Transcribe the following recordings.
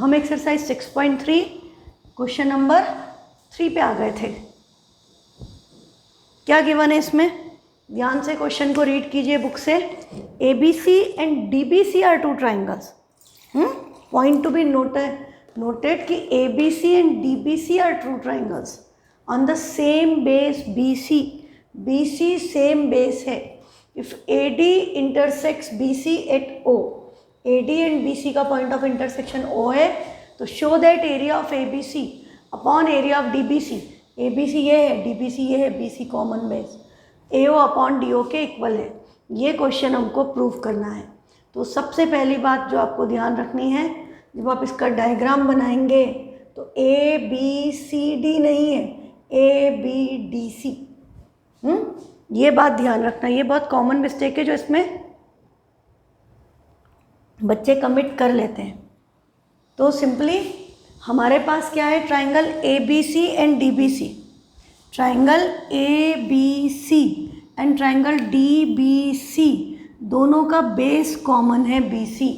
हम exercise 6.3 question number 3 पे आ गए थे। क्या गिवन है इसमें? ध्यान से क्वेश्चन को रीड कीजिए बुक से। ABC and DBC are two triangles. Point to be noted कि ABC and DBC are true triangles on the same base BC। BC same base है। If AD intersects BC at O, AD and BC का point of intersection O है, तो show that area of ABC upon area of DBC। ABC ये है, DBC ये है, BC common base AO upon DO के equal है। ये क्वेश्चन हमको प्रूव करना है। तो सबसे पहली बात जो आपको ध्यान रखनी है, जब आप इसका डायग्राम बनाएंगे तो ABCD नहीं है, ABDC। ये बात ध्यान रखना। ये बहुत कॉमन मिस्टेक है जो इसमें बच्चे कमिट कर लेते हैं। तो सिंपली हमारे पास क्या है? Triangle ABC and DBC। Triangle ABC and triangle DBC दोनों का बेस कॉमन है BC।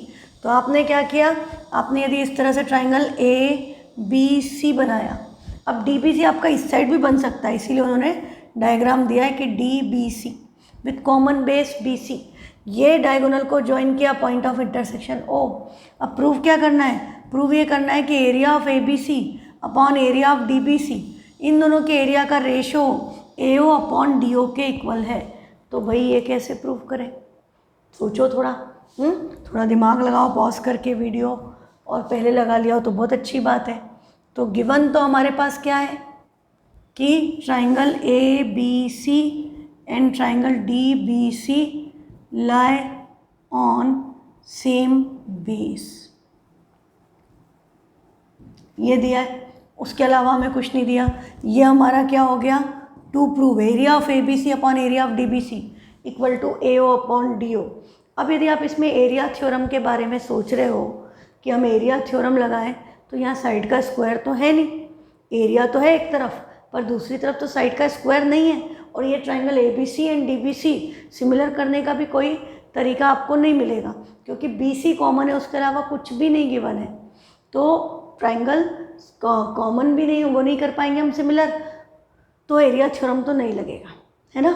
तो आपने क्या किया? आपने यदि इस तरह से ट्राइंगल ABC बनाया, अब DBC आपका इस साइड भी बन सकता है, इसीलिए उन्होंने डायग्राम दिया है कि DBC with common base BC। ये डायगोनल को ज्वाइन किया पॉइंट ऑफ इंटरसेक्शन O। अब प्रूव क्या करना है? प्रूव ये करना है कि area of ABC upon area of DBC, इन दोनों के एरिया का रेशो AO अपॉन DO के इक्वल है। तो भाई ये कैसे प्रूव करें? सोचो थोड़ा, थोड़ा दिमाग लगाओ पॉज करके वीडियो, और पहले लगा लिया हो तो बहुत अच्छी बात है। तो गिवन तो हमारे पास क्या है कि triangle ABC and triangle DBC lie on same base, ये दिया है। उसके अलावा हमें कुछ नहीं दिया। ये हमारा क्या हो गया? To prove area of ABC upon area of DBC equal to AO upon DO। अब यदि आप इसमें एरिया थ्योरम के बारे में सोच रहे हो कि हम एरिया थ्योरम लगाएं, तो यहाँ साइड का स्क्वायर तो है नहीं। एरिया तो है एक तरफ, पर दूसरी तरफ तो साइड का स्क्वायर नहीं है। और ये triangle ABC and DBC similar करने का भी कोई तरीका आपको नहीं मिलेगा, क्योंकि BC कॉमन है, उसके अलावा कुछ भी नहीं गिवन है। तो ट्राइंगल कॉमन भी नहीं, वो नहीं कर पाएंगे हम सिमिलर, तो एरिया थ्योरम तो नहीं लगेगा, है ना।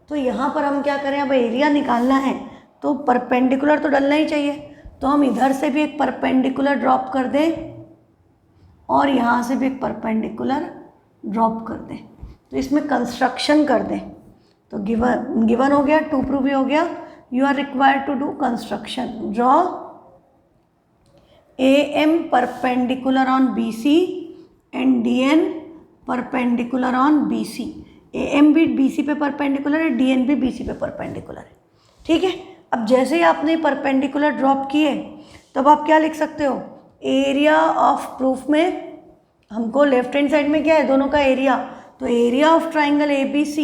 तो यहाँ पर हम क्या करें? अब एरिया निकालना है तो परपेंडिकुलर तो डलना ही चाहिए। तो हम इधर से भी एक परपेंडिकुलर ड्रॉप कर दें और यहाँ से भी एक परपेंडिकुलर ड्रॉप कर दें, तो इसमें कंस्ट्रक्शन कर दें। तो गिवन हो गया, टू प्रूव भी हो गया। You are required to do construction. Draw AM perpendicular on BC and DN perpendicular on BC। AM भी BC पे परपेंडिकुलर है, DN भी BC पे परपेंडिकुलर है, ठीक है। अब जैसे ही आपने परपेंडिकुलर ड्रॉप किए, तब आप क्या लिख सकते हो? एरिया ऑफ प्रूफ में हमको लेफ्ट हैंड साइड में क्या है? दोनों का एरिया। तो area of triangle ABC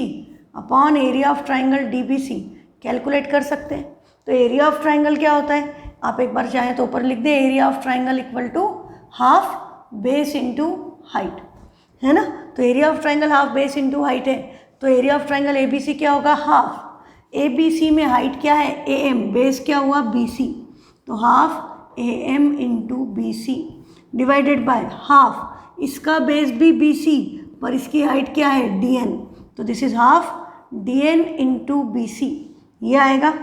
upon area of triangle DBC calculate कर सकते हैं। तो एरिया ऑफ ट्राइंगल क्या होता है? आप एक बार चाहें तो ऊपर लिख दें, area of triangle equal to half base into height, है ना। तो area of triangle half base into height है, तो एरिया ऑफ ट्राइंगल ABC क्या होगा? हाफ। ABC में हाइट क्या है? AM, बेस क्या हुआ? BC, तो half AM into BC divided by half, इसका बेस भी BC पर इसकी हाइट क्या है? DN, तो this is half DN into BC, ये आएगा।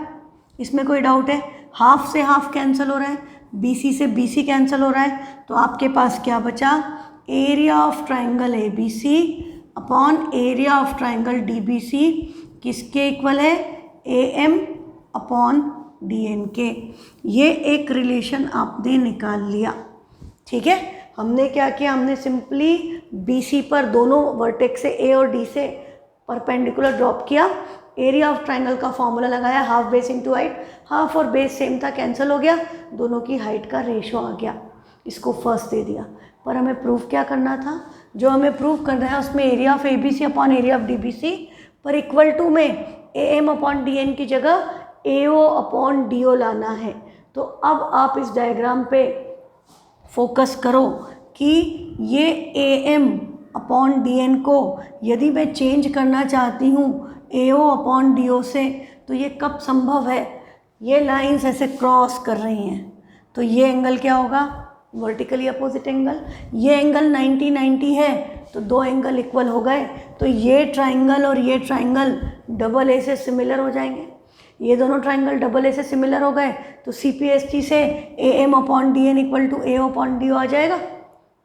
इसमें कोई डाउट है? हाफ से हाफ कैंसिल हो रहा है, BC से BC कैंसिल हो रहा है, तो आपके पास क्या बचा? Area of triangle ABC upon area of triangle DBC किसके इक्वल है? AM अपॉन DN के। ये एक रिलेशन आपने निकाल लिया, ठीक है। हमने क्या किया? हमने सिंपली BC पर दोनों वर्टेक्स से A और D से परपेंडिकुलर ड्रॉप किया, एरिया ऑफ ट्राइंगल का फॉर्मूला लगाया, half base into height. Half और बेस सेम था, कैंसिल हो गया, दोनों की हाइट का रेशो आ गया, इसको फर्स्ट दे दिया। पर हमें प्रूफ क्या करना था? जो हमें प्रूफ करना है उसमें area of ABC upon area of DBC पर इक्वल टू में AM अपॉन DN की जगह AO अपॉन DO लाना है। तो अब आप इस डायग्राम पे फोकस करो कि ये AM अपॉन DN को यदि मैं चेंज करना चाहती हूँ AO अपॉन DO से, तो ये कब संभव है? ये लाइंस ऐसे क्रॉस कर रही हैं, तो ये एंगल क्या होगा? Vertically opposite angle. ये एंगल 90-90 है तो दो एंगल इक्वल हो गए, तो ये ट्राइंगल और ये ट्राइंगल डबल ए से सिमिलर हो जाएंगे। ये दोनों ट्राइंगल डबल ए से सिमिलर हो गए तो CPST से AM/DN इक्वल टू AO/DO आ जाएगा।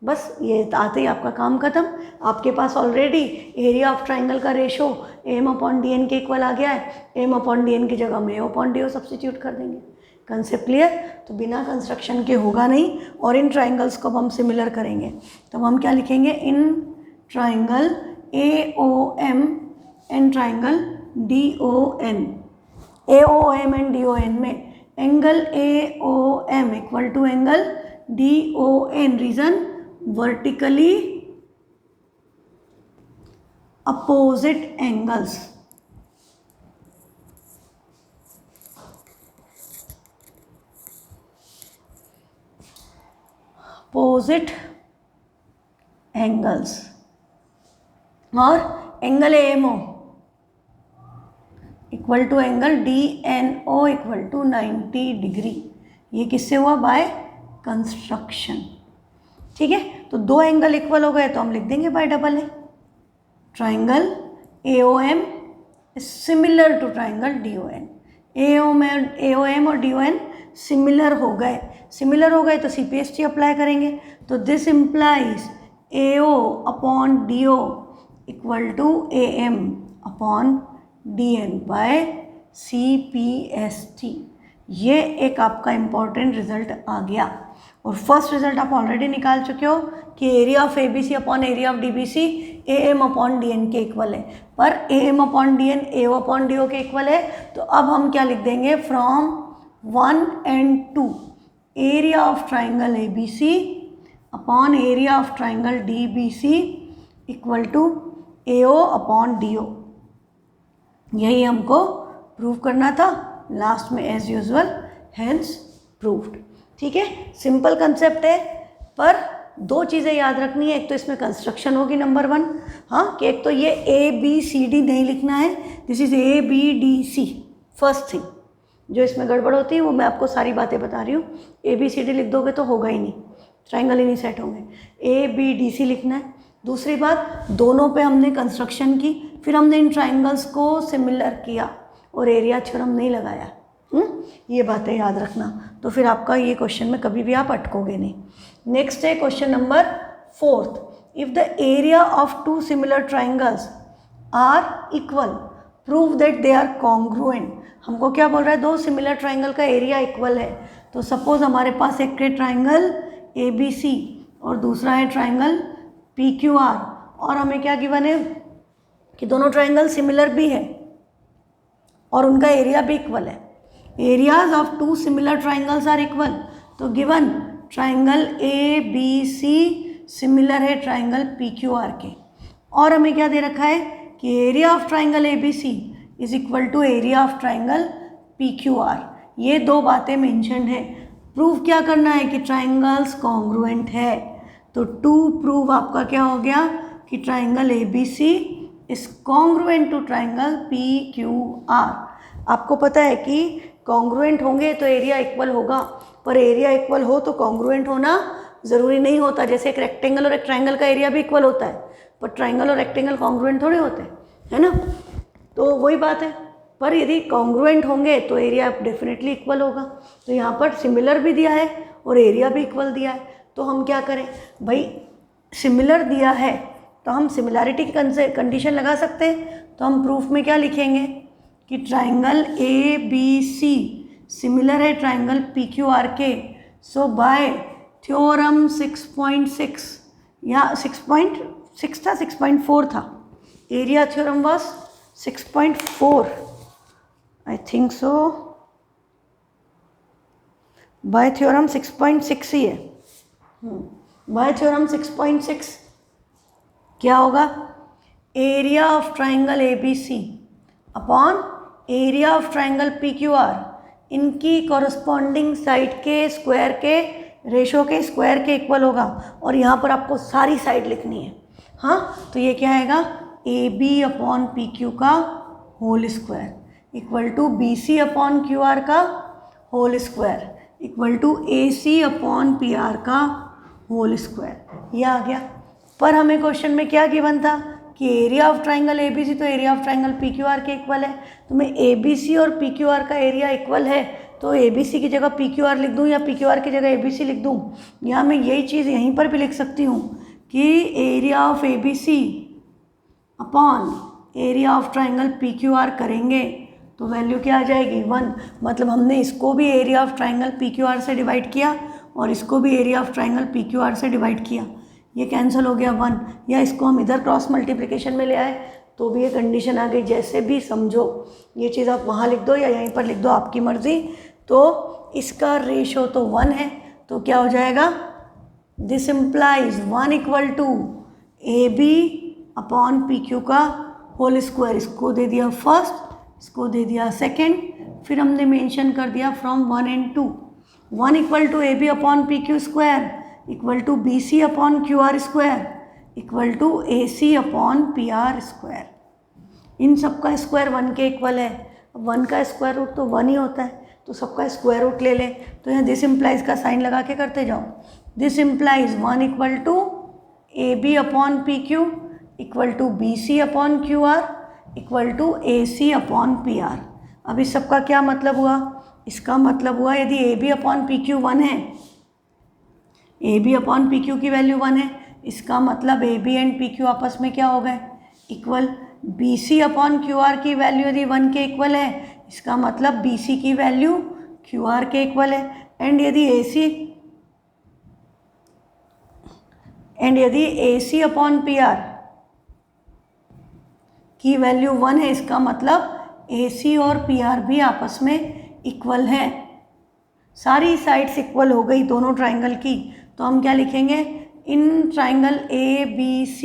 बस ये आते ही आपका काम खत्म। आपके पास ऑलरेडी एरिया ऑफ ट्राइंगल का रेशो AM/DN के इक्वल आ गया है। AM/DN की जगह में AO/DO सब्स्टिट्यूट कर देंगे। Concept clear? तो बिना कंस्ट्रक्शन के होगा नहीं। और इन ट्राइंगल्स को हम सिमिलर करेंगे तो हम क्या लिखेंगे? In triangle AOM and triangle DON। AOM and DON में angle AOM equal to angle DON, reason vertically opposite angles. Opposite angles. और angle AMO equal to angle DNO equal to 90 degree. ये किससे हुआ? By construction. ठीक है, तो दो angle equal हो गए तो हम लिख देंगे by double A. Triangle AOM similar to triangle DON। AOM और DON सिमिलर हो गए। सिमिलर हो गए तो CPST अप्लाई करेंगे, तो this implies AO/DO equal to AM/DN by CPST। ये एक आपका इम्पॉर्टेंट रिजल्ट आ गया। और फर्स्ट रिजल्ट आप ऑलरेडी निकाल चुके हो कि area of ABC upon area of DBC AM/DN के इक्वल है, पर AM/DN AO/DO के इक्वल है। तो अब हम क्या लिख देंगे? From 1 and 2 area of triangle ABC upon area of triangle DBC equal to AO/DO। यही हमको प्रूव करना था लास्ट में एज यूजुअल, हेंस प्रूव्ड। ठीक है, सिंपल कंसेप्ट है, पर दो चीज़ें याद रखनी है। एक तो इसमें कंस्ट्रक्शन होगी नंबर 1, हाँ, कि एक तो ये ABCD नहीं लिखना है, this is ABDC। First thing जो इसमें गड़बड़ होती है वो मैं आपको सारी बातें बता रही हूँ। ABCD लिख दोगे तो होगा ही नहीं, ट्राइंगल ही नहीं सेट होंगे। ABDC लिखना है। दूसरी बात, दोनों पे हमने कंस्ट्रक्शन की, फिर हमने इन ट्राइंगल्स को सिमिलर किया और एरिया थ्योरम नहीं लगाया। ये बातें याद रखना, तो फिर आपका ये क्वेश्चन में कभी भी आप अटकोगे नहीं। नेक्स्ट है question number 4। If the area of 2 similar triangles are equal prove that they are congruent. हमको क्या बोल रहा है? दो सिमिलर ट्राइंगल का एरिया इक्वल है। तो सपोज हमारे पास एक है ट्राइंगल ABC और दूसरा है ट्राइंगल PQR, और हमें क्या गिवन है कि दोनों ट्राइंगल सिमिलर भी है और उनका एरिया भी इक्वल है। Areas of 2 similar triangles are equal. तो गिवन ट्राइंगल ABC सिमिलर है ट्राइंगल PQR के, और हमें क्या दे रखा है कि area of triangle ABC is equal to area of triangle PQR। ये दो बातें मेंशन है। प्रूव क्या करना है कि ट्राइंगल्स कॉन्ग्रुएंट है। तो टू प्रूव आपका क्या हो गया कि triangle ABC is congruent to triangle PQR। आपको पता है कि कॉन्ग्रुएंट होंगे तो एरिया इक्वल होगा, पर एरिया इक्वल हो तो कॉन्ग्रुएंट होना ज़रूरी नहीं होता। जैसे एक रेक्टेंगल और एक ट्राइंगल का एरिया भी इक्वल होता है, पर ट्राइंगल और रेक्टेंगल कॉन्ग्रुएंट थोड़े होते हैं, है ना। तो वही बात है, पर यदि कॉन्ग्रुएंट होंगे तो एरिया डेफिनेटली इक्वल होगा। तो यहाँ पर सिमिलर भी दिया है और एरिया भी इक्वल दिया है, तो हम क्या करें भाई? सिमिलर दिया है तो हम सिमिलैरिटी की कंडीशन लगा सकते हैं। तो हम प्रूफ में क्या लिखेंगे कि ट्राइंगल ABC सिमिलर है ट्राइंगल PQR के। सो बाय थ्योरम 6.6 या 6.6 था, 6.4 था, area theorem was 6.4 I think so. Bye theorem 6.6 ही है। बाय थ्योरम 6.6 क्या होगा? Area of triangle ABC upon area of triangle PQR, इनकी कॉरस्पॉन्डिंग साइड के स्क्वायर के रेशो के स्क्वायर के इक्वल होगा। और यहाँ पर आपको सारी साइड लिखनी है, हाँ। तो ये क्या आएगा? AB अपॉन PQ का whole square equal to BC upon QR का whole square equal to AC upon PR का होल स्क्वायर। ये आ गया। पर हमें क्वेश्चन में क्या गिवन था कि एरिया ऑफ ट्राइंगल ABC, तो एरिया ऑफ ट्राइंगल PQR के इक्वल है। तो मैं ABC और PQR का एरिया इक्वल है तो ABC की जगह PQR लिख दूँ या PQR की जगह ABC लिख दूँ, या मैं यही चीज़ यहीं पर भी लिख सकती हूँ कि area of ABC upon area of triangle PQR करेंगे तो वैल्यू क्या आ जाएगी 1। मतलब हमने इसको भी एरिया ऑफ ट्राइंगल PQR से डिवाइड किया और इसको भी एरिया ऑफ ट्राइंगल PQR से डिवाइड किया, ये कैंसिल हो गया 1। या इसको हम इधर क्रॉस मल्टीप्लिकेशन में ले आए तो भी ये कंडीशन आ गई। जैसे भी समझो, ये चीज़ आप वहाँ लिख दो या यहीं पर लिख दो, आपकी मर्ज़ी। तो इसका रेशो तो 1 है, तो क्या हो जाएगा, this implies 1 equal to AB upon PQ का होल स्क्वायर। इसको दे दिया फर्स्ट, इसको दे दिया सेकेंड, फिर हमने मेंशन कर दिया from 1 and 2। 1 equal to AB upon PQ square equal to BC upon QR square equal to AC upon PR square. इन सब का स्क्वायर 1 के इक्वल है। अब 1 का स्क्वायर रूट तो 1 ही होता है, तो सबका स्क्वायर रूट ले लें। तो यहाँ दिस इम्प्लाइज का साइन लगा के करते जाओ। This implies 1 equal to AB upon PQ equal to BC upon QR equal to AC upon PR। अब इस सब का क्या मतलब हुआ, इसका मतलब हुआ यदि AB अपॉन PQ 1 है, AB अपॉन PQ की वैल्यू 1 है, इसका मतलब AB एंड PQ आपस में क्या हो गए, इक्वल। BC अपॉन QR की वैल्यू यदि 1 के इक्वल है, इसका मतलब BC की वैल्यू QR के इक्वल है। एंड यदि AC अपॉन PR की वैल्यू 1 है, इसका मतलब AC और PR भी आपस में इक्वल है। सारी साइड्स इक्वल हो गई दोनों ट्राइंगल की, तो हम क्या लिखेंगे, in triangle ABC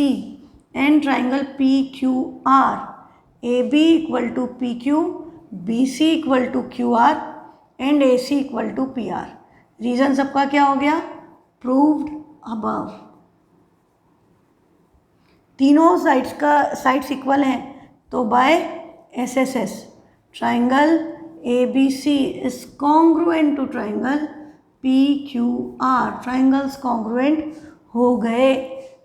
and triangle PQR, AB equal to PQ, BC equal to QR and AC equal to PR। Reason सबका क्या हो गया, प्रूव्ड अबव। तीनों साइड्स इक्वल हैं, तो by SSS triangle ABC is congruent to triangle PQR। Triangles congruent हो गए।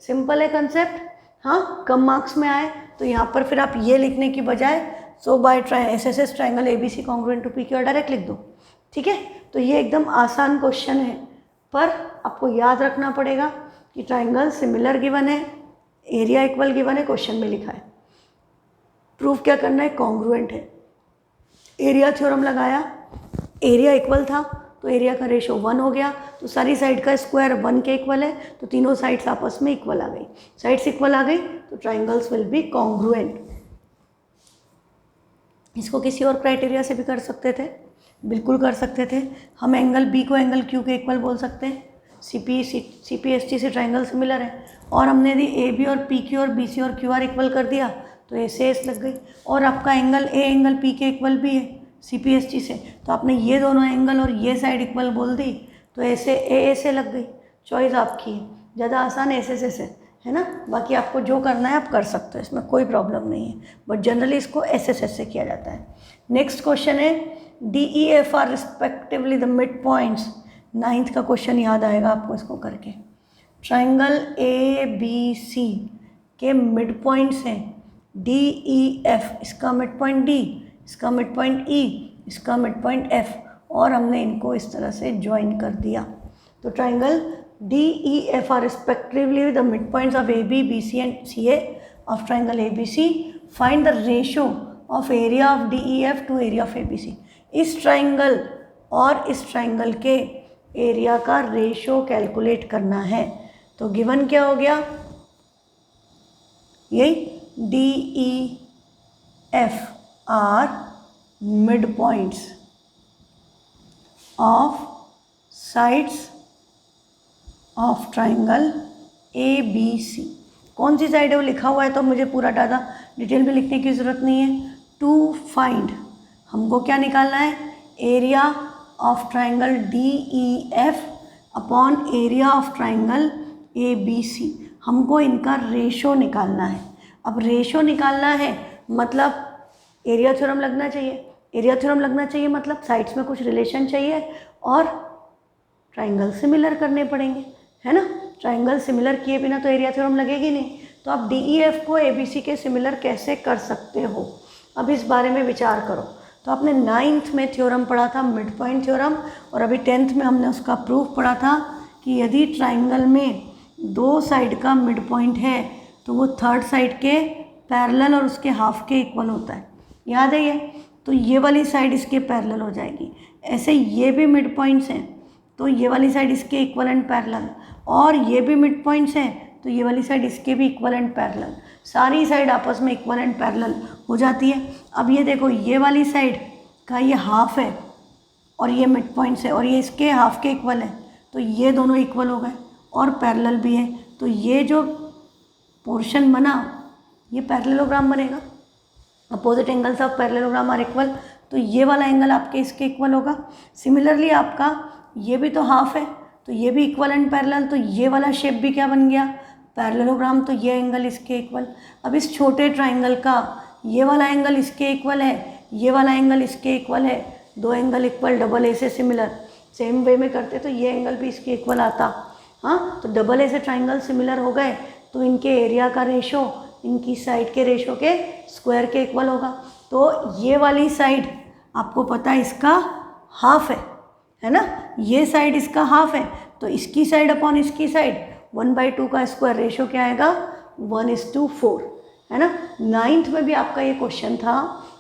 Simple है कंसेप्ट। हाँ, कम मार्क्स में आए तो यहाँ पर फिर आप ये लिखने की बजाय so by SSS triangle ABC congruent to PQR direct लिख दो। ठीक है, तो ये एकदम आसान क्वेश्चन है, पर आपको याद रखना पड़ेगा कि ट्राइंगल सिमिलर गिवन है, एरिया इक्वल गिवन है, क्वेश्चन में लिखा है। प्रूफ क्या करना है, कॉन्ग्रुएंट है। एरिया थ्योरम लगाया, एरिया इक्वल था तो एरिया का रेशो 1 हो गया, तो सारी साइड का स्क्वायर 1 के इक्वल है, तो तीनों साइड्स आपस में इक्वल आ गई। साइड्स इक्वल आ गई तो ट्राइंगल्स विल बी कॉन्ग्रुएंट। इसको किसी और क्राइटेरिया से भी कर सकते थे, बिल्कुल कर सकते थे। हम एंगल B को एंगल Q के इक्वल बोल सकते हैं। CPST से ट्राइंगल सिमिलर है, और हमने यदि AB और PQ और BC और QR इक्वल कर दिया तो A से S लग गई। और आपका एंगल A एंगल P के इक्वल भी है CPST से, तो आपने ये दोनों एंगल और ये साइड इक्वल बोल दी तो ऐसे A से लग गई। चॉइस आपकी है, ज़्यादा आसान SSS है ना। बाकी आपको जो करना है आप कर सकते हो, इसमें कोई प्रॉब्लम नहीं है, बट जनरली इसको SSS से किया जाता है। नेक्स्ट क्वेश्चन है DEF are respectively the mid points. 9th का क्वेश्चन याद आएगा आपको इसको करके। ट्राइंगल ABC के मिड पॉइंट्स हैं DEF, इसका मिड पॉइंट D, इसका मिड पॉइंट E, इसका मिड पॉइंट F, और हमने इनको इस तरह से ज्वाइन कर दिया। तो triangle DEF are respectively the mid points of AB, BC and CA of triangle ABC। Find the ratio of area of DEF to area of ABC। इस ट्राइंगल और इस ट्राइंगल के एरिया का रेशो कैलकुलेट करना है। तो given क्या हो गया, यही DEF are mid points of sides of triangle ABC। कौन सी साइड है वो लिखा हुआ है, तो मुझे पूरा डाटा डिटेल में लिखने की ज़रूरत नहीं है। टू फाइंड, हमको क्या निकालना है, area of triangle DEF upon area of triangle ABC। हमको इनका रेशो निकालना है। अब रेशो निकालना है मतलब एरिया थ्योरम लगना चाहिए। एरिया थ्योरम लगना चाहिए मतलब साइड्स में कुछ रिलेशन चाहिए और ट्राइंगल सिमिलर करने पड़ेंगे, है ना। ट्राइंगल सिमिलर किए बिना तो एरिया थ्योरम लगेगी नहीं। तो आप DEF को ABC के सिमिलर कैसे कर सकते हो, अब इस बारे में विचार करो। तो आपने 9th में थ्योरम पढ़ा था मिड पॉइंट थ्योरम, और अभी 10th में हमने उसका प्रूफ पढ़ा था कि यदि ट्राइंगल में 2 साइड का मिड पॉइंट है तो वो थर्ड साइड के पैरेलल और उसके हाफ के इक्वल होता है, याद है ये। तो ये वाली साइड इसके पैरेलल हो जाएगी। ऐसे ये भी मिड पॉइंट्स हैं तो ये वाली साइड इसके इक्वल एंड पैरेलल, और ये भी मिड पॉइंट्स हैं तो ये वाली साइड इसके भी इक्वल एंड पैरेलल। सारी साइड आपस में इक्वल एंड पैरेलल हो जाती है। अब ये देखो, ये वाली साइड का ये हाफ है और ये मिड पॉइंट्स है और ये इसके हाफ के इक्वल है, तो ये दोनों इक्वल हो गए और पैरेलल भी है। तो ये जो पोर्शन बना ये पैरेललोग्राम बनेगा। Opposite angles of parallelogram are equal, तो ये वाला एंगल आपके इसके इक्वल होगा। सिमिलरली आपका ये भी तो हाफ है तो ये भी इक्वल एंड पैरेलल, तो ये वाला शेप भी क्या बन गया, पैरेललोग्राम। तो ये एंगल इसके इक्वल। अब इस छोटे ट्राइंगल का ये वाला एंगल इसके इक्वल है, ये वाला एंगल इसके इक्वल है, 2 एंगल इक्वल, डबल ए से सिमिलर। सेम वे में करते तो ये एंगल भी इसके इक्वल आता। हाँ, तो डबल ए से ट्राइंगल सिमिलर हो गए तो इनके एरिया का रेशो इनकी साइड के रेशो के स्क्वायर के इक्वल होगा। तो ये वाली साइड आपको पता है इसका हाफ है ना, ये साइड इसका हाफ है, तो इसकी साइड अपॉन इसकी साइड 1/2 का स्क्वायर, रेशो क्या आएगा 1:4, है ना। 9th में भी आपका ये क्वेश्चन था,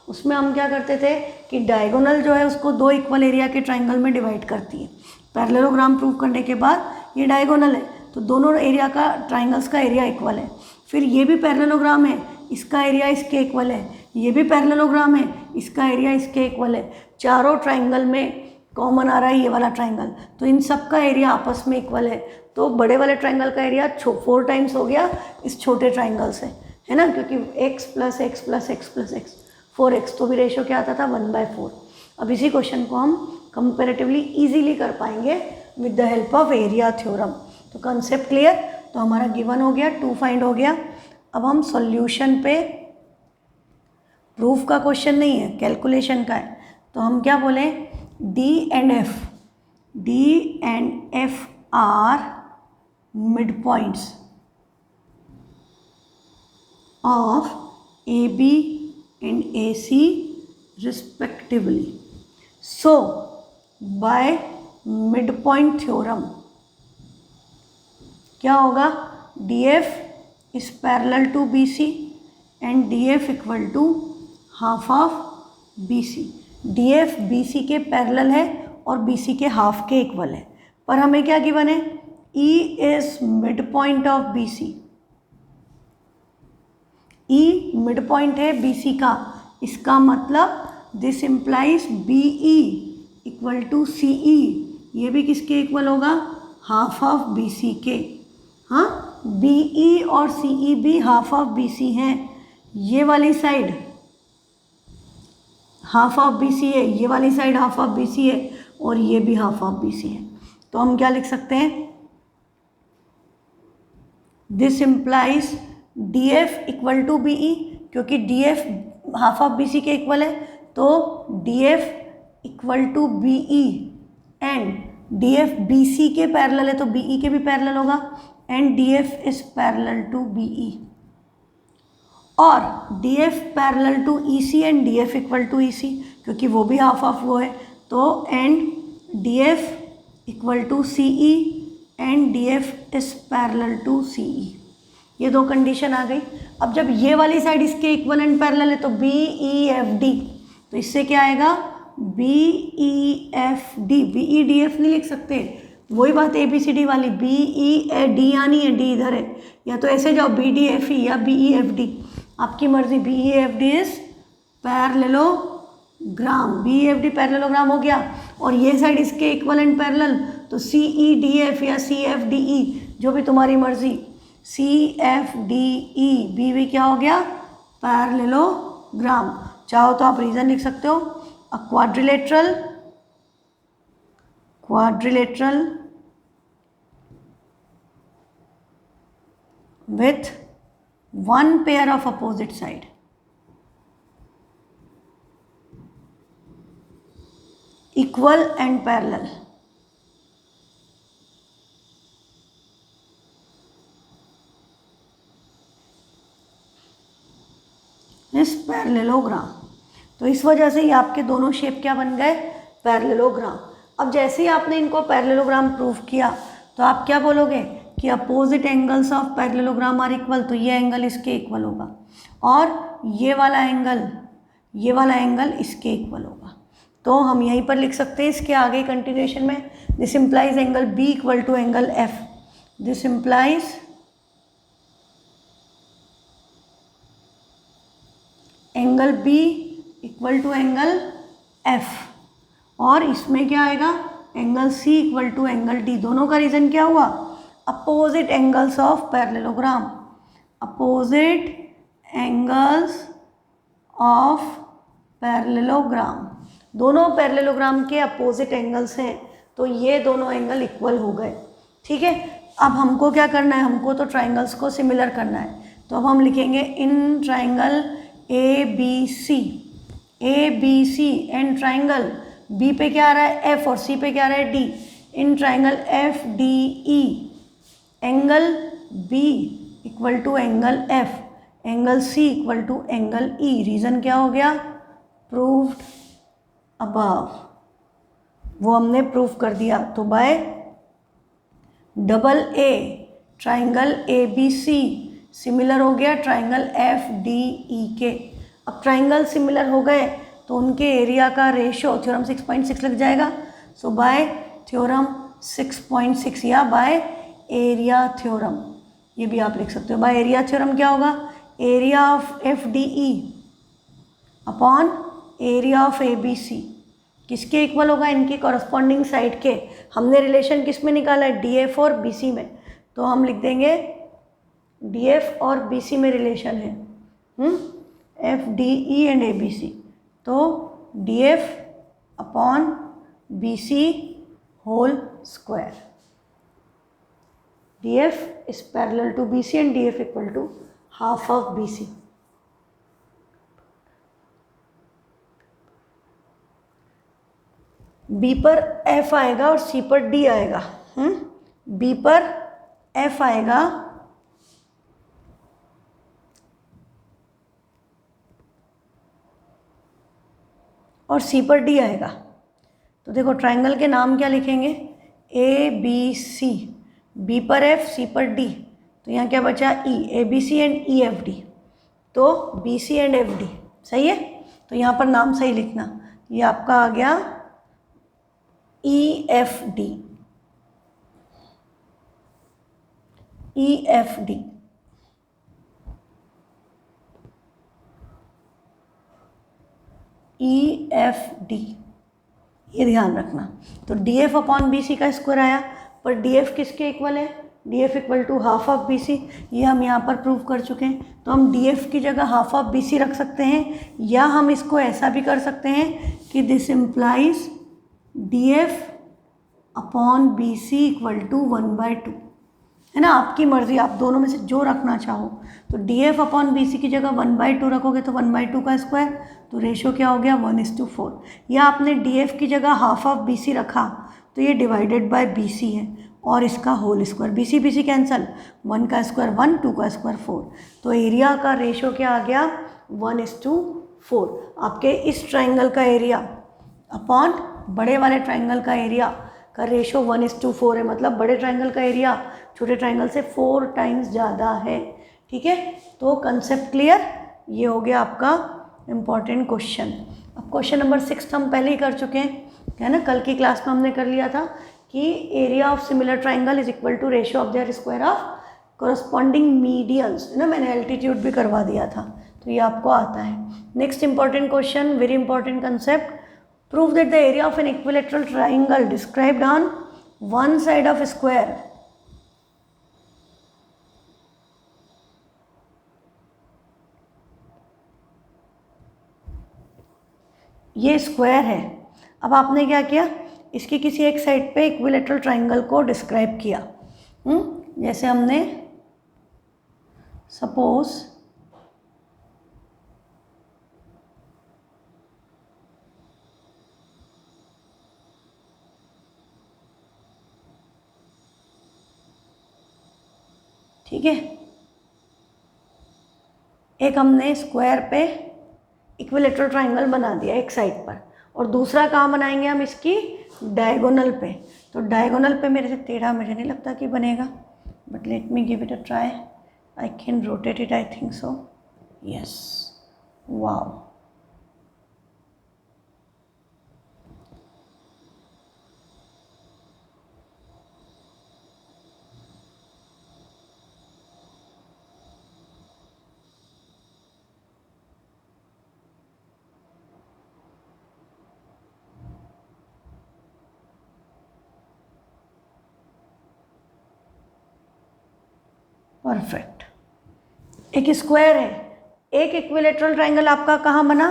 उसमें हम क्या करते थे कि डायगोनल जो है उसको 2 इक्वल एरिया के ट्राइंगल में डिवाइड करती है। पैरेललोग्राम प्रूव करने के बाद ये डायगोनल है तो दोनों एरिया का ट्राइंगल्स का एरिया इक्वल है। फिर ये भी पैरेललोग्राम है, इसका एरिया इसके इक्वल है, ये भी पैरेललोग्राम है, इसका एरिया इसके इक्वल है। चारों ट्राइंगल में कॉमन आ रहा है ये वाला ट्राइंगल, तो इन सब का एरिया आपस में इक्वल है। तो बड़े वाले ट्राइंगल का एरिया 4 टाइम्स हो गया इस छोटे ट्राइंगल से, है ना, क्योंकि x + x + x + x 4x, तो भी रेशो क्या आता था 1/4। अब इसी क्वेश्चन को हम कंपेरेटिवली इजीली कर पाएंगे with the help of area theorem. तो कंसेप्ट क्लियर, तो हमारा गिवन हो गया, 2 फाइंड हो गया। अब हम सॉल्यूशन पे, प्रूफ का क्वेश्चन नहीं है, कैलकुलेशन का है, तो हम क्या बोले, D and F are midpoints of AB and AC respectively. So by midpoint theorem क्या होगा, DF is parallel to BC and DF equal to half of BC। DF BC के पैरेलल है और BC के हाफ के equal है, पर हमें क्या गिवन है, E is mid point of BC। E mid point है BC का, इसका मतलब this implies BE equal to CE, ये भी किसके इक्वल होगा, हाफ ऑफ BC के। हाँ, BE और CE भी हाफ ऑफ BC हैं। ये वाली साइड हाफ ऑफ BC है, ये वाली साइड हाफ ऑफ BC है और ये भी हाफ ऑफ BC है। तो हम क्या लिख सकते हैं, this implies DF equal to BE, क्योंकि DF हाफ ऑफ BC के इक्वल है, तो DF equal to BE and DF BC के पैरेलल है तो BE के भी पैरेलल होगा, and DF is parallel to BE, और DF parallel to EC and DF equal to EC, क्योंकि वो भी हाफ ऑफ वो है, तो and DF equal to CE and DF is parallel to CE। ये 2 कंडीशन आ गई। अब जब ये वाली साइड इसके इक्वल एंड पैरेलल है तो BEFD, तो इससे क्या आएगा BEFD। BEDF नहीं लिख सकते, वही बात ABCD वाली, BED आनी है, D इधर है, या तो ऐसे जाओ BDFE या BEFD, आपकी मर्जी। BEFD is parallelogram, BEFD parallelogram हो गया, और ये साइड इसके इक्वल एंड पैरेलल, तो CEDF या CFDE, जो भी तुम्हारी मर्जी, CFDE BB क्या हो गया, पैरेललोग्राम। चाहो तो आप रीजन लिख सकते हो, अ quadrilateral with 1 pair of opposite side equal and parallel this parallelogram. तो इस वजह से ये आपके दोनों शेप क्या बन गए, पैरेललोग्राम। अब जैसे ही आपने इनको पैरेललोग्राम प्रूव किया तो आप क्या बोलोगे कि opposite angles of parallelogram are equal, तो ये एंगल इसके इक्वल होगा और ये वाला एंगल इसके इक्वल होगा। तो हम यहीं पर लिख सकते हैं इसके आगे कंटिन्यूएशन में, this implies angle B equal to angle F, this implies angle B equal to angle F, और इसमें क्या आएगा, angle C equal to angle D. दोनों का रीजन क्या हुआ, opposite angles of parallelogram, opposite angles of parallelogram. दोनों parallelogram के अपोजिट एंगल्स हैं, तो ये दोनों एंगल इक्वल हो गए। ठीक है, अब हमको क्या करना है, हमको तो ट्राइंगल्स को सिमिलर करना है। तो अब हम लिखेंगे in triangle A B C and triangle B पे क्या आ रहा है एफ और सी पे क्या आ रहा है D, in triangle F D E angle B equal to angle F, angle C equal to angle E. Reason क्या हो गया, प्रूव्ड अबव, वो हमने प्रूव कर दिया। तो by double A triangle A B C similar हो गया ट्राइंगल एफ डी ई के। अब ट्राइंगल सिमिलर हो गए तो उनके एरिया का रेशो थ्योरम 6.6 लग जाएगा। सो बाय थ्योरम 6.6 या बाय एरिया थ्योरम, ये भी आप लिख सकते हो। बाय एरिया थ्योरम क्या होगा, area of F D E upon area of A B C किसके इक्वल होगा, इनकी कॉरस्पॉन्डिंग साइड के। हमने रिलेशन किस में निकाला है, डी एफ और बी सी में, तो हम लिख देंगे डी एफ और बी सी में रिलेशन है F D E and A B C, तो D F upon B C whole square, D F is parallel to B C and D F equal to half of B C. B पर F आएगा और सी पर D आएगा। B पर F आएगा और सी पर डी आएगा। तो देखो ट्राइंगल के नाम क्या लिखेंगे, ए बी सी, बी पर एफ सी पर डी, तो यहाँ क्या बचा E, A B C and E F D, तो B C and F D, सही है। तो यहाँ पर नाम सही लिखना, ये आपका आ गया E F D, E F D. E F D, ये ध्यान रखना। तो D F upon B C का स्क्वायर आया, पर डी एफ किसके इक्वल है, D F equal to half of B C, ये हम यहाँ पर प्रूव कर चुके हैं। तो हम डी एफ की जगह हाफ ऑफ बी सी रख सकते हैं, या हम इसको ऐसा भी कर सकते हैं कि this implies D F upon B C equal to 1/2, है ना, आपकी मर्ज़ी, आप दोनों में से जो रखना चाहो। तो D F upon B C की जगह 1/2 रखोगे तो 1/2 का स्क्वायर, तो रेशो क्या हो गया 1:4। या आपने डी एफ की जगह हाफ ऑफ बी सी रखा तो ये डिवाइडेड बाय बी सी है और इसका whole square, B C cancel, 1 का स्क्वायर 1, 2 का स्क्वायर 4, तो एरिया का रेशो क्या आ गया 1:4। आपके इस ट्राइंगल का एरिया अपॉन बड़े वाले ट्राइंगल का एरिया का रेशो 1:4 है, मतलब बड़े ट्राइंगल का एरिया छोटे ट्राइंगल से 4 टाइम्स ज़्यादा है। ठीक है, तो कंसेप्ट क्लियर, ये हो गया आपका इम्पॉर्टेंट क्वेश्चन। अब क्वेश्चन नंबर 6 हम पहले ही कर चुके हैं, है ना, कल की क्लास में हमने कर लिया था कि area of similar triangle is equal to ratio of their square of corresponding medians, है ना, मैंने एल्टीट्यूड भी करवा दिया था, तो ये आपको आता है। Next important question, very important concept, prove that the area of an equilateral triangle described on one side of square ये स्क्वायर है। अब आपने क्या किया, इसकी किसी एक साइड पे इक्विलेटरल ट्राइंगल को डिस्क्राइब किया। जैसे हमने सपोज ठीक है, एक हमने स्क्वायर पे इक्विलेटरल ट्राइंगल बना दिया एक साइड पर, और दूसरा कहाँ बनाएंगे हम इसकी डायगोनल पे। तो डायगोनल पे मेरे से टेढ़ा मुझे नहीं लगता कि बनेगा, but let me give it a try. I can rotate it, I think so, yes, wow. Perfect. एक स्क्वायर है, एक इक्विलेटरल ट्राइंगल आपका कहाँ बना,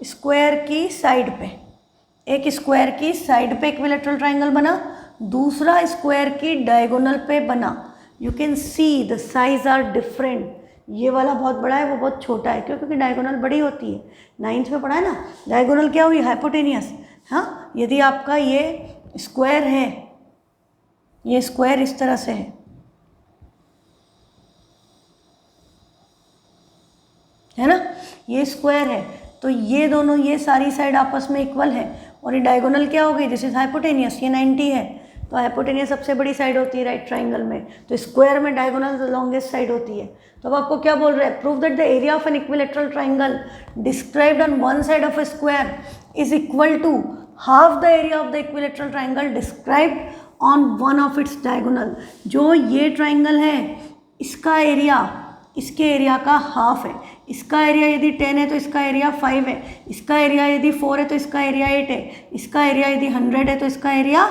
स्क्वायर की साइड पे, एक स्क्वायर की साइड पे इक्विलेटरल ट्राइंगल बना, दूसरा स्क्वायर की डायगोनल पे बना। You can see the size are different. ये वाला बहुत बड़ा है, वो बहुत छोटा है, क्यों? क्योंकि डायगोनल बड़ी होती है। 9th में पढ़ा है ना, डायगोनल क्या हुई, हाइपोटेनियस। हाँ, यदि आपका ये स्क्वायर है, ये स्क्वायर इस तरह से है ना, ये स्क्वायर है, तो ये दोनों, ये सारी साइड आपस में इक्वल है, और ये डायगोनल क्या हो गई, दिस इज हाइपोटेनियस, ये 90 है। तो हाइपोटेनियस सबसे बड़ी साइड होती है राइट ट्राइंगल में, तो स्क्वायर में डायगोनल द लॉन्गेस्ट साइड होती है। तो अब आपको क्या बोल रहे हैं, prove that the area of an equilateral triangle described on one side of a square is equal to half the area of the equilateral triangle described on one of its diagonal. जो ये triangle है, इसका area इसके area का half है। इसका area यदि 10 है तो इसका एरिया 5 है, इसका एरिया यदि 4 है तो इसका एरिया 8 है, इसका एरिया यदि 100 है तो इसका एरिया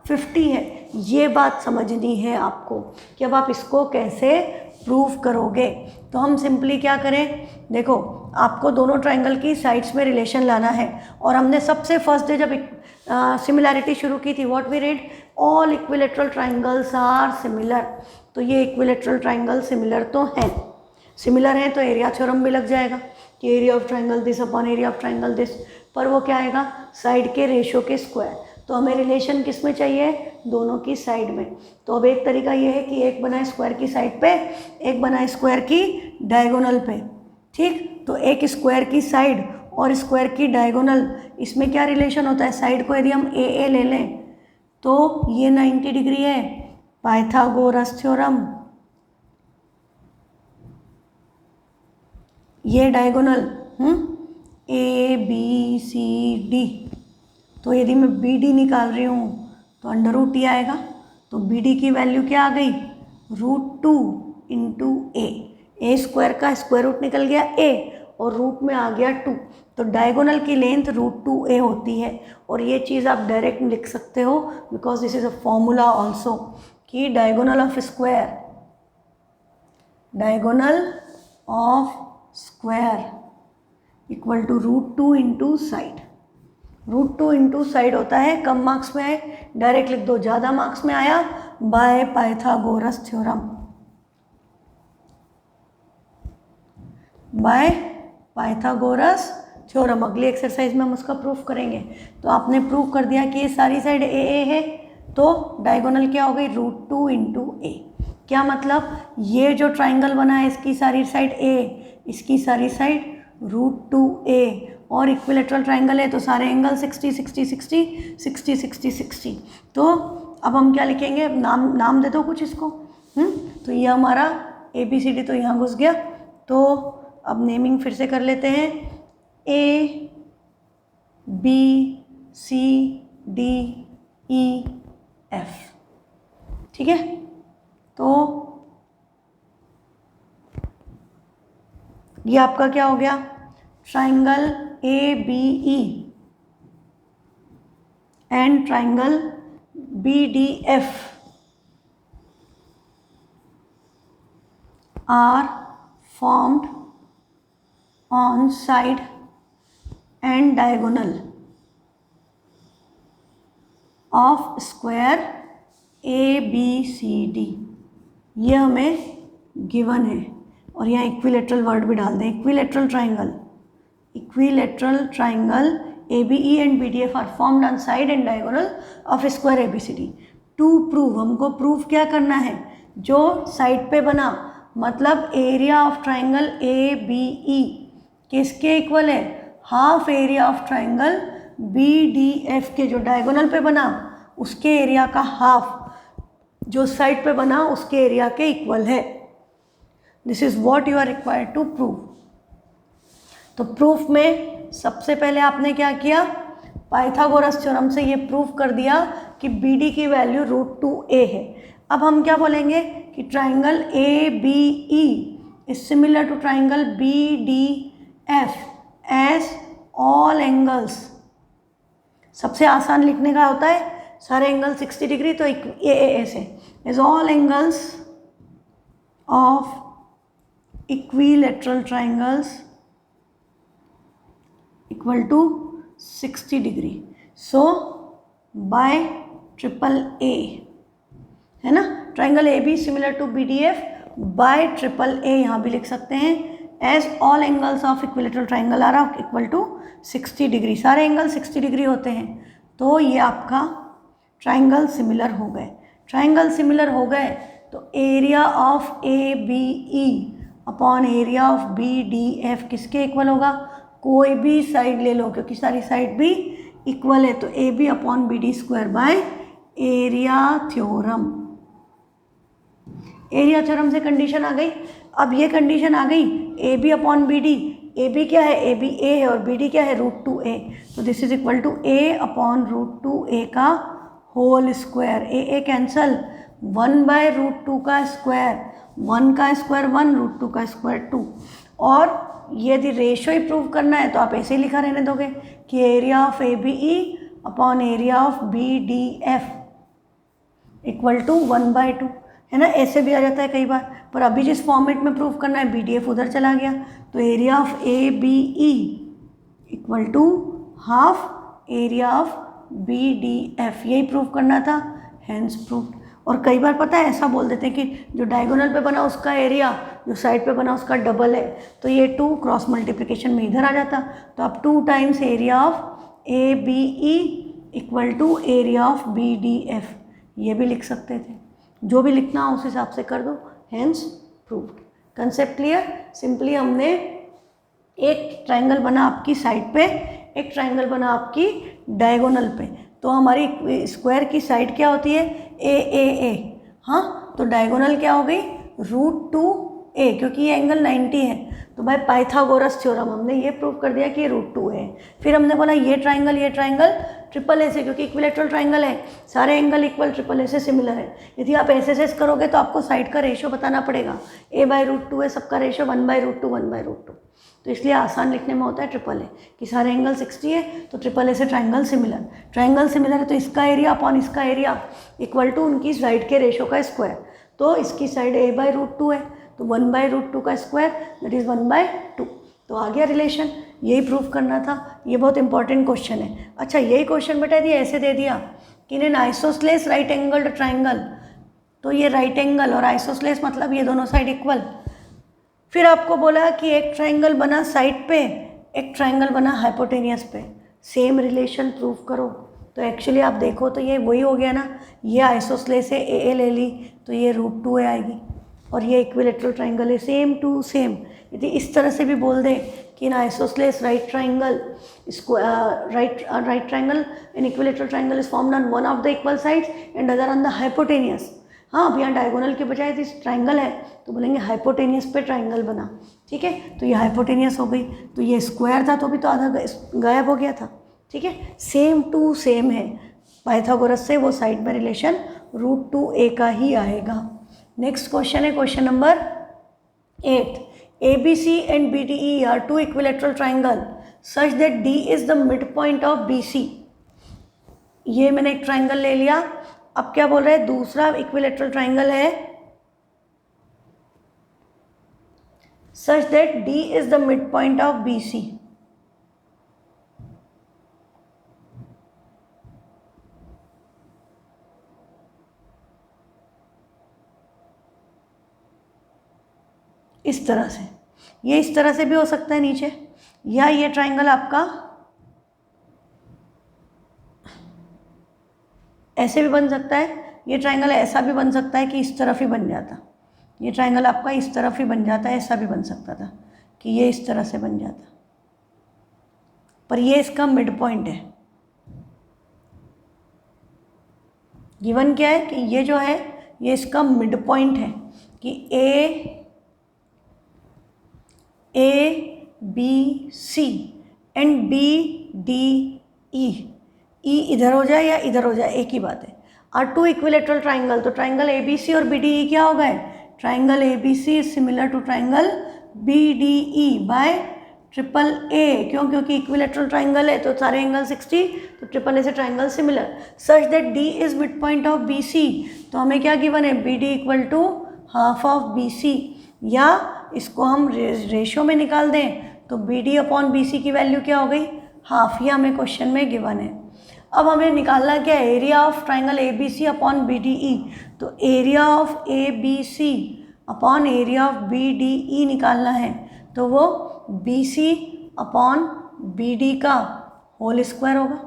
50 है। ये बात समझनी है आपको कि अब आप इसको कैसे प्रूव करोगे। तो हम सिंपली क्या करें, देखो आपको दोनों ट्राइंगल की साइड्स में रिलेशन लाना है, और हमने सबसे फर्स्ट डे जब सिमिलैरिटी शुरू की थी, what we read, all equilateral triangles are similar. तो ये इक्विलेटरल ट्राइंगल सिमिलर तो हैं, सिमिलर है तो एरिया थ्योरम भी लग जाएगा कि area of triangle this upon area of triangle this, पर वो क्या आएगा, साइड के रेशो के स्क्वायर। तो हमें रिलेशन किस में चाहिए, दोनों की साइड में। तो अब एक तरीका ये है कि एक बनाए स्क्वायर की साइड पे, एक बनाए स्क्वायर की डायगोनल पे, ठीक। तो एक स्क्वायर की साइड और स्क्वायर की डायगोनल, इसमें क्या रिलेशन होता है, साइड को यदि हम ए ले लें तो ये 90 डिग्री है, पाइथागोरस थ्योरम, ये diagonal A B C D. तो यदि मैं बी डी निकाल रही हूँ तो अंडर रूट टी आएगा, तो बी डी की वैल्यू क्या आ गई, √2 इंटू ए स्क्वायर का स्क्वायर रूट निकल गया ए, और रूट में आ गया 2। तो डायगोनल की लेंथ √2a होती है, और ये चीज़ आप डायरेक्ट लिख सकते हो because this is a formula also कि diagonal of square, diagonal of square equal to √2 into side. √2 into side होता है, कम मार्क्स में आए डायरेक्ट लिख दो, ज़्यादा मार्क्स में आया by Pythagoras theorem, by Pythagoras theorem. अगली एक्सरसाइज में हम उसका प्रूफ करेंगे। तो आपने प्रूफ कर दिया कि ये सारी साइड ए है, तो डायगोनल क्या हो गई, √2 इंटू ए। क्या मतलब, ये जो ट्राइंगल बना है इसकी सारी साइड ए, इसकी सारी साइड √2a, और इक्विलेटरल ट्राइंगल है तो सारे एंगल 60 60 60 60 60 60। तो अब हम क्या लिखेंगे, नाम दे दो कुछ इसको। तो ये हमारा ABCD तो यहाँ घुस गया, तो अब नेमिंग फिर से कर लेते हैं, A B C D E F, ठीक है। तो ये आपका क्या हो गया, triangle ABE and triangle BDF are formed on side and diagonal of square ABCD। ये हमें गिवन है, और यहाँ इक्विलेटरल वर्ड भी डाल दें, equilateral triangle ABE and BDF are formed on side and diagonal of square ABCD। To prove, हमको prove क्या करना है, जो साइड पे बना, मतलब एरिया ऑफ ट्राइंगल ABE किसके इक्वल है, half area of triangle BDF के जो डायगोनल पे बना उसके एरिया का हाफ जो साइड पे बना उसके एरिया के इक्वल है। This is what you are required to prove. तो प्रूफ में सबसे पहले आपने क्या किया, पाइथागोरस थ्योरम से ये प्रूफ कर दिया कि BD की वैल्यू √2a है। अब हम क्या बोलेंगे कि triangle ABE is similar to triangle BDF as all angles. सबसे आसान लिखने का होता है सारे एंगल 60 डिग्री, तो AAA से as all angles of equilateral triangles equal to 60 degree. So by AAA है ना, triangle AB similar to BDF by AAA यहाँ भी लिख सकते हैं as all angles of equilateral triangle are equal to 60 degree. सारे एंगल 60 डिग्री होते हैं, तो ये आपका ट्राइंगल सिमिलर हो गए। ट्राइंगल सिमिलर हो गए तो area of ABE upon area of BDF किसके इक्वल होगा, कोई भी साइड ले लो क्योंकि सारी साइड भी इक्वल है, तो AB upon BD square by area theorem. Area theorem से कंडीशन आ गई। अब ये कंडीशन आ गई AB अपॉन BD, AB क्या है, AB A है और BD क्या है √2a, तो this is equal to A upon √2a का होल स्क्वायर। A कैंसल, 1/√2 का स्क्वायर, 1 का स्क्वायर 1, √2 का स्क्वायर 2। और यदि रेशो ही प्रूव करना है तो आप ऐसे ही लिखा रहने दोगे कि area of ABE upon area of BDF equal to 1/2 है ना, ऐसे भी आ जाता है कई बार। पर अभी जिस फॉर्मेट में प्रूव करना है BDF उधर चला गया, तो area of ABE equal to half area of BDF, यही प्रूव करना था, हैंस प्रूव्ड। और कई बार पता है ऐसा बोल देते हैं कि जो डायगोनल पे बना उसका एरिया जो साइड पे बना उसका डबल है, तो ये 2 क्रॉस मल्टीप्लिकेशन में इधर आ जाता, तो आप 2 times area of ABE equal to area of BDF ये भी लिख सकते थे। जो भी लिखना हो उस हिसाब से कर दो, hence proved. Concept clear. Simply हमने एक ट्राइंगल बना आपकी साइड पे, एक ट्राइंगल बना आपकी डायगोनल पे, तो हमारी स्क्वायर की साइड क्या होती है AAA, हाँ, तो डायगोनल क्या हो गई √2a, क्योंकि ये एंगल 90 है, तो भाई पाइथागोरस थ्योरम हमने ये प्रूव कर दिया कि ये √2a है। फिर हमने बोला ये ट्राइंगल AAA से, क्योंकि इक्विलेटरल ट्राइंगल है, सारे एंगल इक्वल AAA से सिमिलर है। यदि आप ऐसे करोगे तो आपको साइड का रेशियो बताना पड़ेगा, A/√2 है, सबका रेशियो 1/√2 1/√2, तो इसलिए आसान लिखने में होता है AAA कि सारे एंगल 60 है, तो AAA से ट्राइंगल सिमिलर है, तो इसका एरिया अपॉन इसका एरिया इक्वल टू उनकी साइड के रेशियो का स्क्वायर। तो इसकी साइड A/√2 है, तो 1/√2 का स्क्वायर दैट इज़ 1/2, तो आ गया रिलेशन। यही प्रूफ करना था, ये बहुत इंपॉर्टेंट क्वेश्चन है। अच्छा, यही क्वेश्चन बेटा दिया ऐसे दे दिया कि in an isosceles right angled triangle, तो ये राइट एंगल और आइसोस्लेस मतलब ये दोनों साइड इक्वल। फिर आपको बोला कि एक ट्राइंगल बना साइड पे, एक ट्राइंगल बना हाइपोटेनियस पे, सेम रिलेशन प्रूफ करो। तो एक्चुअली आप देखो तो ये वही हो गया ना, ये आइसोस्लेस है AA ले ली तो ये √2a आएगी, और ये इक्विलेटरल ट्राइंगल है सेम टू सेम। यदि इस तरह से भी बोल दें कि in isosceles right triangle right triangle in equilateral triangle is formed on one of the equal sides and other on the hypotenuse. हाँ, अब यहाँ डायगोनल के बजाय यदि ट्राइंगल है तो बोलेंगे हाइपोटेनियस पे ट्राइंगल बना, ठीक है, तो ये हाइपोटेनियस हो गई, तो ये स्क्वायर था तो भी तो आधा गायब हो गया था, ठीक है, सेम टू सेम है। पाइथागोरस से वो साइड में रिलेशन √2a का ही आएगा। नेक्स्ट क्वेश्चन है question number 8। ABC and BDE are two equilateral triangle such that D is the midpoint of BC। ये मैंने एक ट्राइंगल ले लिया। अब क्या बोल रहे हैं, दूसरा इक्विलेटरल ट्राइंगल है such that D is the midpoint of BC। इस तरह से, ये इस तरह से भी हो सकता है नीचे, या ये ट्राइंगल आपका ऐसे भी बन सकता है, ये ट्राइंगल ऐसा भी बन सकता है कि इस तरफ ही बन जाता, ये ट्राइंगल आपका इस तरफ ही बन जाता है, ऐसा भी बन सकता था कि ये इस तरह से बन जाता, पर ये इसका मिड पॉइंट है। गिवन क्या है कि ये जो है ये इसका मिड पॉइंट है कि A B C and B D E, E इधर हो जाए या इधर हो जाए एक ही बात है, आर टू इक्विलेटरल ट्राइंगल। तो ट्राइंगल ए बी सी और बी डी ई क्या हो गए, triangle A B C is similar to triangle B D E by triple A. क्यों, क्योंकि इक्विलेटरल ट्राइंगल है तो सारे एंगल 60, तो ट्रिपल ए से triangle similar such that D is mid point of B C. तो हमें क्या गिवन है, B D equal to half of B C, या इसको हम रेशो में निकाल दें तो B D upon B C की वैल्यू क्या हो गई, हाफ। ये हमें क्वेश्चन में गिवन है। अब हमें निकालना क्या है, area of triangle A B C upon B D E. तो area of A B C upon area of B D E निकालना है, तो वो B C upon B D का होल स्क्वायर होगा,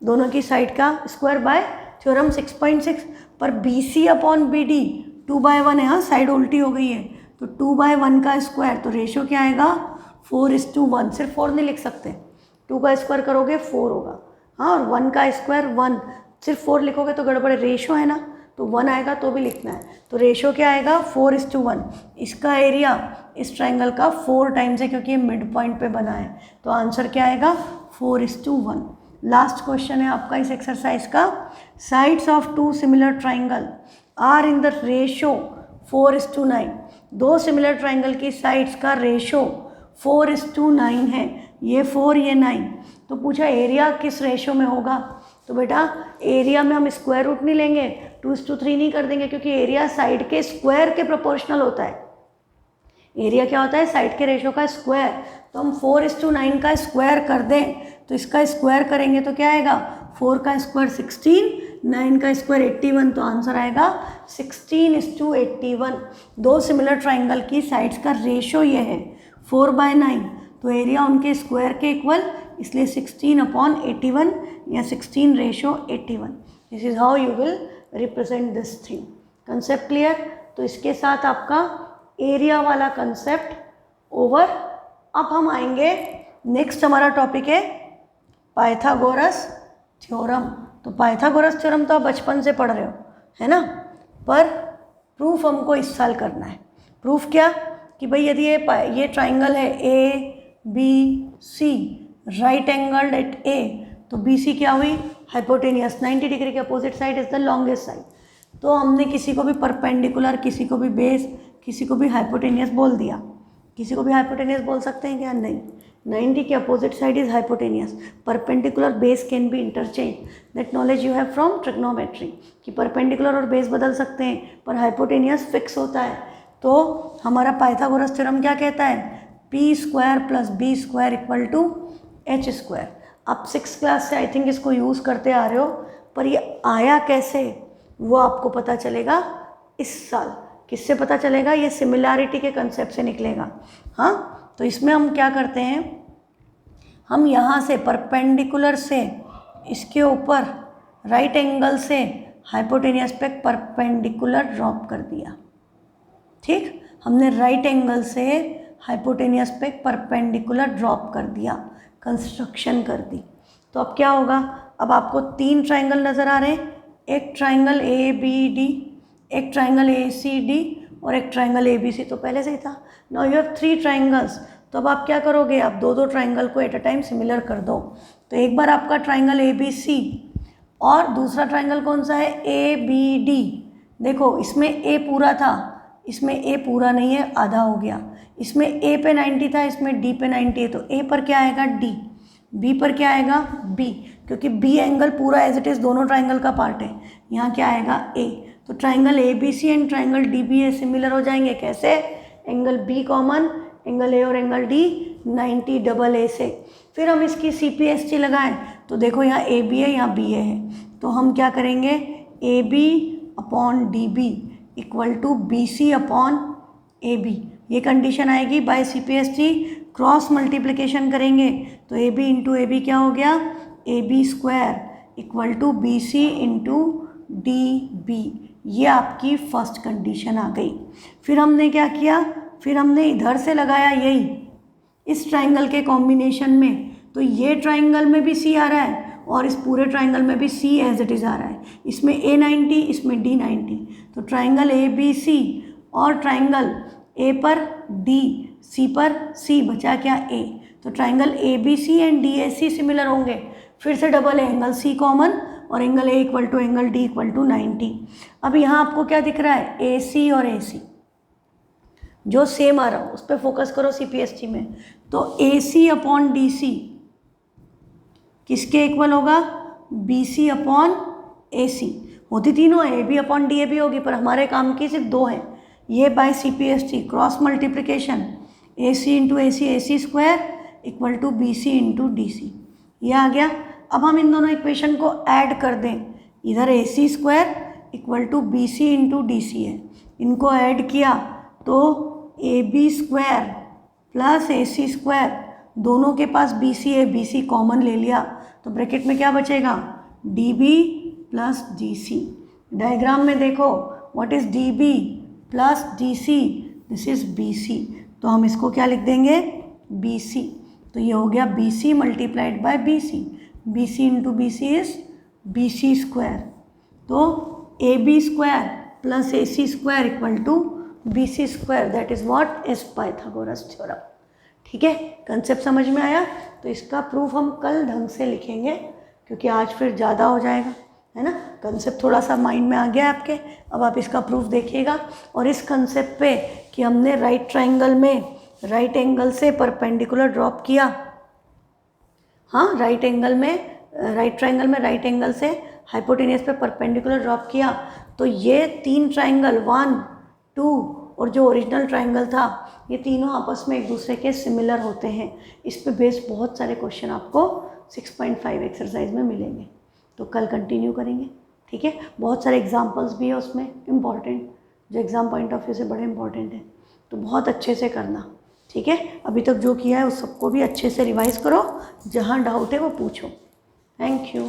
दोनों की साइड का स्क्वायर बाय थ्योरम 6.6। पर B C upon B D 2/1 है, हाँ साइड उल्टी हो गई है, तो 2/1 का स्क्वायर, तो रेशो क्या आएगा 4:1। सिर्फ 4 नहीं लिख सकते, 2 का स्क्वायर करोगे 4 होगा, हाँ, और 1 का स्क्वायर 1, सिर्फ 4 लिखोगे तो गड़बड़ है, रेशो है ना, तो 1 आएगा तो भी लिखना है। तो रेशो क्या आएगा 4:1। इसका एरिया इस ट्राइंगल का 4 टाइम्स है क्योंकि ये मिड पॉइंट पे बना है, तो आंसर क्या आएगा 4:1। लास्ट क्वेश्चन है आपका इस एक्सरसाइज का, sides of two similar triangle are in the ratio 4:9। दो सिमिलर ट्राइंगल की साइड्स का रेशो 4:9 है, ये 4 ये 9। तो पूछा एरिया किस रेशो में होगा, तो बेटा एरिया में हम स्क्वायर रूट नहीं लेंगे, 2:3 नहीं कर देंगे, क्योंकि एरिया साइड के स्क्वायर के प्रोपोर्शनल होता है। एरिया क्या होता है, साइड के रेशो का स्क्वायर। तो हम 4:9 का स्क्वायर कर दें, तो इसका स्क्वायर करेंगे तो क्या आएगा, 4 का स्क्वायर 16, 9 का स्क्वायर 81, तो आंसर आएगा 16:81। दो सिमिलर ट्राइंगल की साइड्स का रेशो ये है 4/9, तो एरिया उनके स्क्वायर के इक्वल, इसलिए 16/81 या 16:81। This is how you will represent this thing. Concept clear. तो इसके साथ आपका एरिया वाला कंसेप्ट ओवर। अब हम आएंगे, नेक्स्ट हमारा टॉपिक है पाइथागोरस थ्योरम। तो पाइथागोरस थ्योरम तो आप बचपन से पढ़ रहे हो, है ना, पर प्रूफ हमको इस साल करना है। प्रूफ क्या, कि भाई यदि ये ट्राइंगल है A B C, right angled at A, तो बी सी क्या हुई, हाइपोटेनियस, 90 डिग्री के opposite side is the longest side. तो हमने किसी को भी परपेंडिकुलर, किसी को भी बेस, किसी को भी हाइपोटेनियस बोल दिया। किसी को भी हाइपोटेनियस बोल सकते हैं क्या, नहीं, 90 के opposite side is hypotenuse. Perpendicular base can be interchange, that knowledge you have from trigonometry, कि परपेंडिकुलर और बेस बदल सकते हैं पर हाइपोटेनियस फिक्स होता है। तो हमारा पाइथागोरस थ्योरम क्या कहता है, p² + b² = h²। आप 6th क्लास से आई थिंक इसको यूज़ करते आ रहे हो, पर ये आया कैसे वो आपको पता चलेगा इस साल। किससे पता चलेगा, ये सिमिलैरिटी के कंसेप्ट से निकलेगा। हाँ, तो इसमें हम क्या करते हैं, हम यहाँ से परपेंडिकुलर से इसके ऊपर राइट एंगल से हाइपोटेनियस पे परपेंडिकुलर ड्रॉप कर दिया। ठीक, हमने राइट एंगल से हाइपोटेनियस पे परपेंडिकुलर ड्रॉप कर दिया, कंस्ट्रक्शन कर दी। तो अब क्या होगा, अब आपको 3 ट्राइंगल नज़र आ रहे हैं, एक ट्राइंगल ए बी डी, एक ट्राइंगल ए सी डी और एक ट्राइंगल ए बी सी, तो पहले से ही था। Now you have 3 triangles. तो अब आप क्या करोगे, आप 2-2 ट्राइंगल को एट अ टाइम सिमिलर कर दो। तो एक बार आपका ट्राइंगल ए बी सी और दूसरा ट्राइंगल कौन सा है, ए बी डी। देखो इसमें ए पूरा था, इसमें ए पूरा नहीं है, आधा हो गया। इसमें ए पे 90 था, इसमें डी पे 90 है, तो ए पर क्या आएगा डी, बी पर क्या आएगा बी, क्योंकि बी एंगल पूरा एज इट इज़ दोनों ट्राइंगल का पार्ट है। यहाँ क्या आएगा ए। तो triangle A B C and triangle D B A similar हो जाएंगे, कैसे, angle B common, angle A और एंगल डी 90 डबल ए से। फिर हम इसकी सी पी एस टी लगाएं, तो देखो यहाँ ए बी है, यहाँ बी ए है, तो हम क्या करेंगे, A B upon D B equal to B C upon A B. ये कंडीशन आएगी, by C P S T cross multiplication करेंगे, तो A B into A B क्या हो गया, A B square equal to B C into D B. ये आपकी first condition आ गई। फिर हमने क्या किया, फिर हमने इधर से लगाया यही इस ट्राइंगल के कॉम्बिनेशन में, तो ये ट्राइंगल में भी सी आ रहा है और इस पूरे ट्राइंगल में भी सी एज इट इज़ आ रहा है। इसमें A90, इसमें D90। तो ट्राइंगल ABC और ट्राइंगल ए पर D, सी पर C, बचा क्या A। तो triangle ABC and DAC similar होंगे। फिर से डबल है, एंगल C कॉमन और angle A equal to angle D equal to 90। अब यहाँ आपको क्या दिख रहा है, AC और AC जो सेम आ रहा हो उस पर फोकस करो CPST में। तो AC अपॉन DC किसके इक्वल होगा, BC अपॉन AC। होती तीनों है, AB अपॉन DAB होगी, पर हमारे काम की सिर्फ दो हैं। ये by CPST cross multiplication AC into AC square equal to BC into DC, ये आ गया। अब हम इन दोनों इक्वेशन को ऐड कर दें, इधर AC square equal to BC into DC है, इनको ऐड किया तो AB square plus AC square, दोनों के पास BC है, BC कॉमन ले लिया तो ब्रैकेट में क्या बचेगा, DB प्लस DC। डायग्राम में देखो, what is DB plus DC, this is BC, तो हम इसको क्या लिख देंगे, BC। तो ये हो गया BC multiplied by BC, BC into BC is BC square. तो AB square plus AC square equal to BC square, that is what is Pythagoras theorem. ठीक है, कंसेप्ट समझ में आया। तो इसका प्रूफ हम कल ढंग से लिखेंगे क्योंकि आज फिर ज़्यादा हो जाएगा, है ना। कंसेप्ट थोड़ा सा माइंड में आ गया आपके, अब आप इसका प्रूफ देखिएगा। और इस कंसेप्ट पे कि हमने राइट ट्राइंगल में राइट एंगल से परपेंडिकुलर ड्रॉप किया, हाँ राइट एंगल में राइट ट्राइंगल में राइट एंगल से हाइपोटेनियस पे परपेंडिकुलर ड्रॉप किया, तो ये तीन ट्राइंगल 1, 2 और जो ओरिजिनल ट्राइंगल था, ये तीनों आपस में एक दूसरे के सिमिलर होते हैं। इस पे बेस्ड बहुत सारे क्वेश्चन आपको 6.5 एक्सरसाइज में मिलेंगे, तो कल कंटिन्यू करेंगे। ठीक है, बहुत सारे एग्जांपल्स भी है उसमें इम्पॉर्टेंट, जो एग्ज़ाम पॉइंट ऑफ व्यू से बड़े इंपॉर्टेंट है, तो बहुत अच्छे से करना। ठीक है, अभी तक जो किया है उस सबको भी अच्छे से रिवाइज़ करो, जहाँ डाउट है वो पूछो। Thank you.